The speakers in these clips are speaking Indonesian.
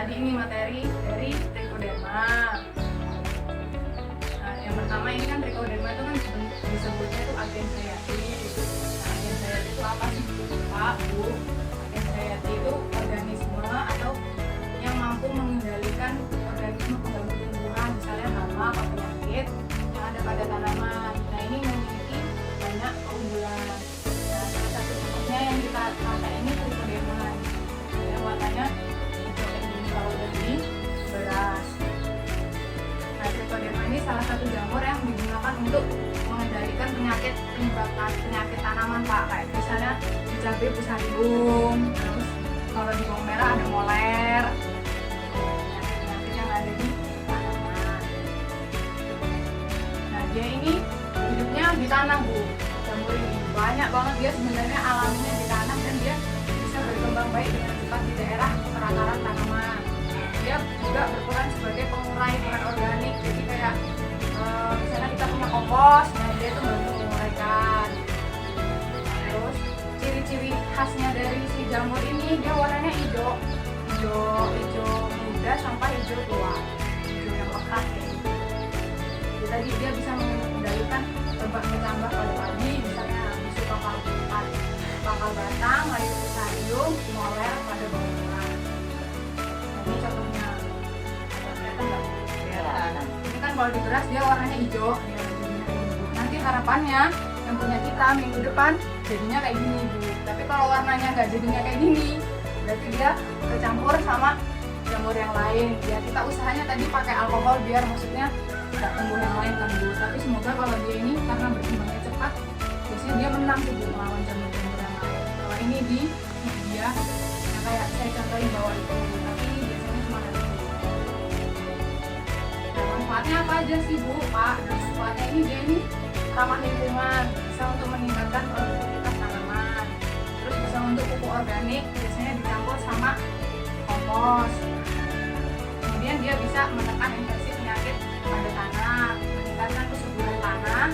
tadi ini materi dari trichoderma. Nah, yang pertama ini kan trichoderma itu kan disebutnya itu agen hayati. Nah, agen hayati itu apa sih Pak, Bu? Agen hayati itu organisme atau yang mampu mengendalikan organisme pengganggu tumbuhan, misalnya hama atau penyakit yang ada pada tanaman. Nah, ini memiliki banyak keunggulan. Nah, salah satu contohnya yang kita pakai ini trichoderma. Yang warnanya hijau kayak gini kalau dari beras. Nah, trichoderma ini salah satu jamur yang digunakan untuk mengendalikan penyakit penyakit tanaman Pak, kayak misalnya di cabai fusarium, terus kalau di bawang merah ada moler, penyakit yang ada di tanaman. Nah, dia ini hidupnya di tanah Bu, jamur ini banyak banget, dia sebenarnya alaminya di tanah dan dia bisa berkembang baik dengan cepat di daerah kerataran tanaman. Dia juga berperan sebagai pengurai bahan organik, jadi kayak misalnya kita punya kompos, nah dia itu bantu menguraikan. Terus ciri-ciri khasnya dari si jamur ini, dia warnanya hijau muda sampai hijau tua, hijau yang pekat kayak gitu. Jadi tadi dia bisa mengendalikan tambah pada padi, misalnya bisu pangkal batang, layu fusarium, moler pada bawang merah. Nah, ini contohnya. Kelihatan nggak? Ini kan kalau di beras dia warnanya hijau, nanti harapannya yang punya kita minggu depan jadinya kayak gini Bu. Tapi kalau warnanya nggak jadinya kayak gini, berarti dia tercampur sama jamur yang lain. Ya kita usahanya tadi pakai alkohol biar maksudnya tidak tumbuh yang lain kan Bu. Tapi semoga kalau dia ini karena berkembangnya cepat, biasanya dia menang sih Bu melawan jamur-jamur yang lain. Kalau ini dia yang kayak saya contohin bawah itu, tapi ini biasanya cuma ada Bu. Nah, manfaatnya apa aja sih Bu Pak? Nah, manfaatnya dia ini ramah lingkungan, bisa untuk meningkatkan produktivitas tanaman, terus bisa untuk pupuk organik, biasanya dicampur sama kompos. Kemudian dia bisa menekan infeksi penyakit pada tanah, meningkatkan kesuburan tanah,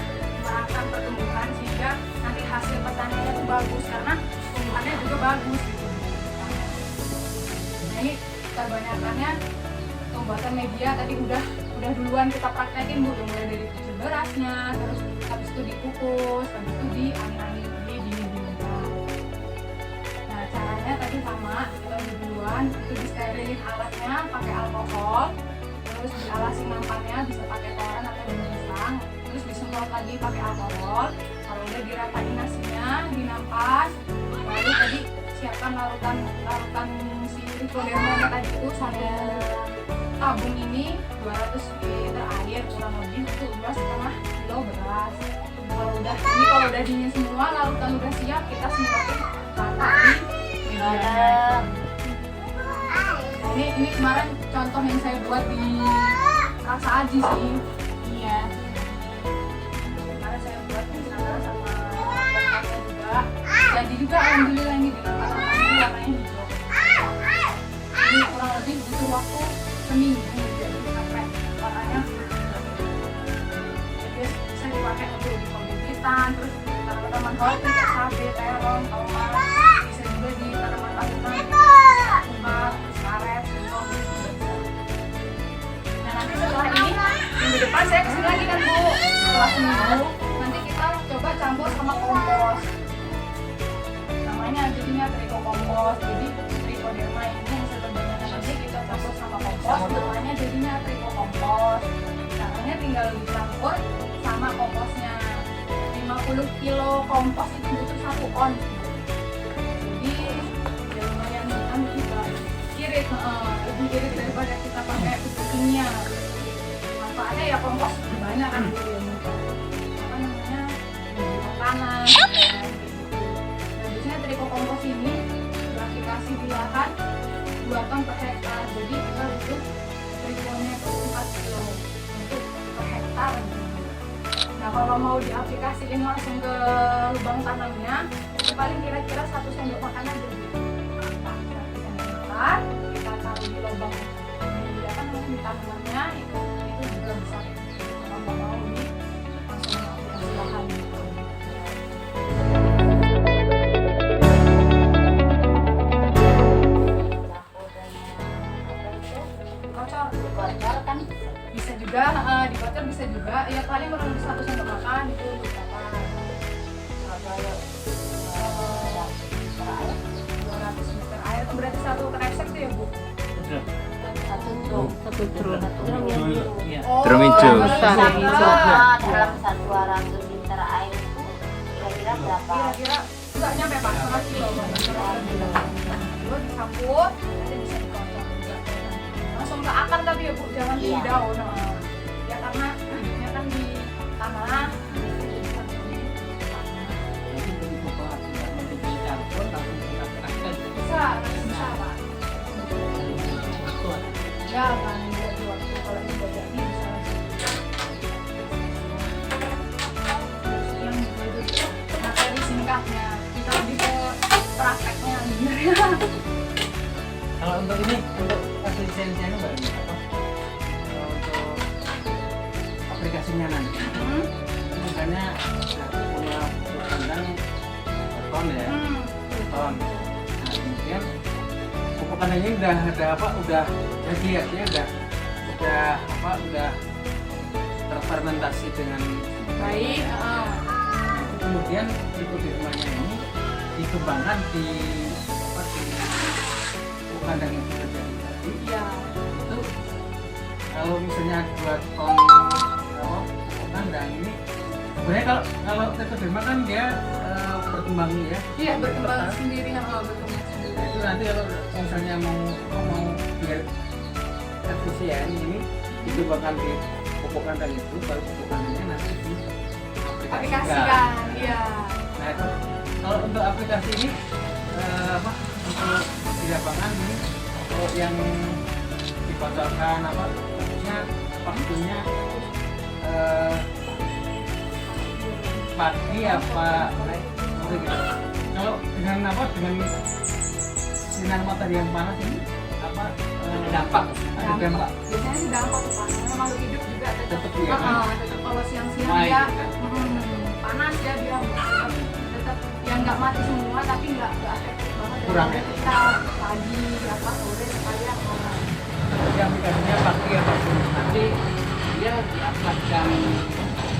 merangsang pertumbuhan sehingga nanti hasil pertaniannya itu bagus karena tumbuhannya juga bagus gitu. Nah, ini kebanyakannya pembuatan media tadi udah duluan kita praktekin Bu, mulai dari cuci berasnya, terus habis itu dikukus, habis itu diangin-angin, didinginkan. Nah, caranya tadi sama, kita udah duluan, itu disterilin alatnya pakai alkohol, terus dialasi nampannya bisa pakai toran atau daun pisang, terus disemprot lagi pakai alkohol. Kalau udah diratain nasinya, dinampas, lalu tadi siapkan larutan si trichoderma tadi itu sambil tabung ini 200 liter air kurang lebih untuk 2,5 kilo beras. Kalau udah dingin semua, larutan udah siap, kita semprotin rata di medianya. Nah, ini kemarin contoh yang saya buat di Rasa Aji sih. Iya. Kemarin saya buat di sana sama kakaknya juga. Jadi juga alhamdulillah ini ditambah sama ini warnanya hijau. Ini kurang lebih butuh waktu seminggu jadi sampai warnanya jadi bisa dipakai untuk di pembibitan, terus tanaman bawah kayak cabai, terong, tomat, bisa juga di tanaman tahunan kumbang, karet, singkong. Nah, nanti setelah ini minggu depan saya kesini lagi kan Bu, setelah seminggu nanti kita coba campur sama kompos, namanya jadinya trichokompos. Jadi trichoderma ini hasil pembuatan nanti kita campur sama kompos, namanya jadinya trichokompos. Caranya tinggal dicampur sama komposnya. 50 kilo kompos itu butuh 1 on. Jadi ya lumayan juga irit, lebih irit daripada kita pakai pupuk kimia. Manfaatnya ya kompos banyak kan Bu, apa namanya, tanah. Nah, biasanya trichokompos ini beraplikasi di lahan 2 ton per hektar, jadi kita butuh trichonya itu 4 kilo untuk per hektar. Nah, kalau mau diaplikasiin langsung ke lubang tanamnya, itu paling kira-kira 1 sendok makan aja gitu. Nah, 1 sendok makan kita taruh di lubang di tanamannya, itu juga bisa kalau mau di langsung aplikasi lahan gitu. itu drum. Iya. Oh, Drum hijau. Besar yang hijau. Dalam 100 liter air itu kira-kira berapa? Kira-kira nggak nyampe Pak, setengah kilo Pak. Terus dicampur, nanti bisa dikocok juga. Langsung ke akar tapi ya Bu, jangan di Iya. daun. Ya karena hidupnya kan di tanah. Jadi begitu kalau tidak mau dicampur langsung kita kerahkan. Bisa Pak. Betul. Ya kan, jadi waktu kalau ini udah jadi bisa langsung. Terus yang itu materi singkatnya, kita lebih ke prakteknya sebenarnya. Kalau untuk ini, untuk asistensinya mbak ini apa? Kalau untuk aplikasinya nanti, misalnya punya kandang beton ya, beton. Nah kemudian pupuk kandangnya udah ada apa? Udah jadi artinya udah terfermentasi dengan Baik. Nah, itu kemudian di rumahnya ini dikembangkan di pupuk kandang yang sudah jadi tadi. Iya. Itu kalau misalnya 2 ton pupuk kandang ini sebenarnya kalau terima kan dia berkembang ya. Iya, berkembang sendiri berkembang sendiri. Itu nanti kalau misalnya mau biar efisien ini dikembangkan di pupuk kandang itu, baru pupuk kandangnya nanti Aplikasikan, iya. Nah itu kalau untuk aplikasi ini untuk di lapangan ini kalau yang dikotorkan tentunya waktunya pagi apa sore gitu. Kalau dengan sinar matahari yang panas ini ada dampak. Biasanya sih dampak tuh Pak, karena makhluk hidup juga tetap Iya kan? tetap kalau siang-siang Baik, dia kan? panas ya dia tetap yang nggak mati semua tapi nggak efektif banget. Kurang ya? Kita pagi sore supaya Jadi aplikasinya pagi apapun nanti dia diupload jam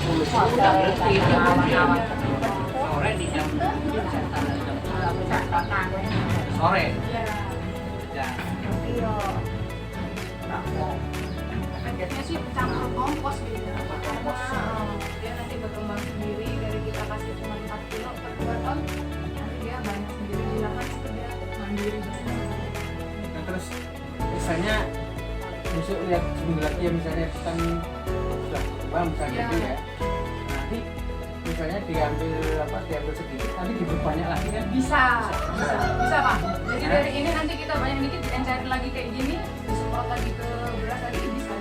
10 udah berhenti jam Awan-awan. sore di jam sore ya ya. efektifnya sih campur kompos gitu. Kompos. Dia nanti berkembang sendiri dari kita kasih cuma 4 kilo per 2 ton nanti dia banyak sendiri di lahan itu dia mandiri banget. Nah terus misalnya besok lihat seminggu lagi ya misalnya kan sudah berubah misalnya Ya. gitu ya. Nanti misalnya diambil sedikit nanti diperbanyak lagi kan Bisa Pak. Jadi dari ini nanti kita banyak dikit diencairin lagi kayak gini, disemprot lagi ke beras lagi bisa.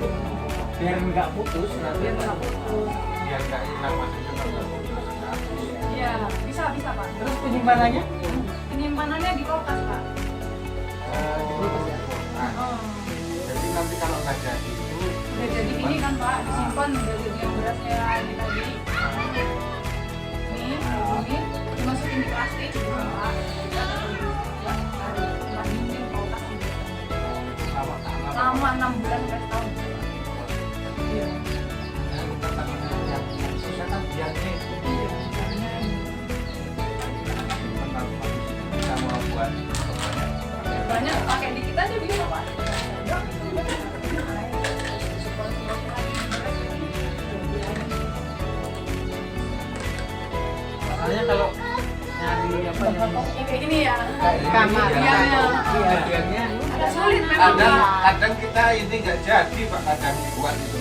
biar nggak putus nanti Biar nggak putus. biar nggak hilang maksudnya nggak putus. Iya, bisa Pak. terus penyimpanannya Penyimpanannya di kulkas Pak. di kulkas ya. Nah, Oh. jadi nanti kalau nggak jadi itu Udah jadi ini kan Pak, disimpan udah jadi yang berasnya ini tadi. Ini dimasukin di plastik. Pak. Kita taruh tempat dingin kulkas gitu. Selama 6 bulan sampai setahun. Iya. susah kan biarnya itu Iya. Caranya ini. kita mau buat Banyak pakai dikit aja bisa Pak. soalnya kalau nyari apa yang Kayak gini ya. Kamar. Iya, iya. iya biarnya Agak sulit memang. kadang kita ini nggak jadi pak kadang buat itu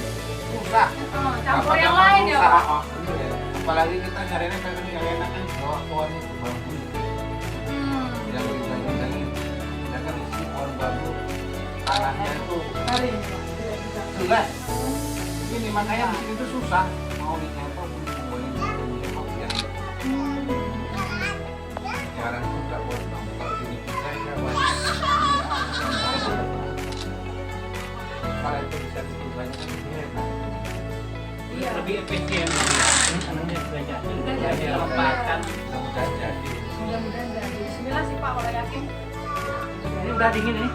susah. Oh, campur yang lain ya Pak. Apalagi kita nyarinya kadang yang enak kan pohon itu bambu yang dindang-dindangin sedangkan isi pohon bambu tanahnya itu Hari. jelas ini makanya di sini tuh susah mau dicampur boleh biar jarang juga buat bambu kalau ini bisa ya buat kalau itu bisa dibanyakan lebih enak. Iya. lebih efisien anaknya sudah jadi Sudah sudah jadi. dilepaskan mudah-mudahan jadi Mudah-mudahan dari Bismillah sih Pak kalau yakin. ini udah dingin nih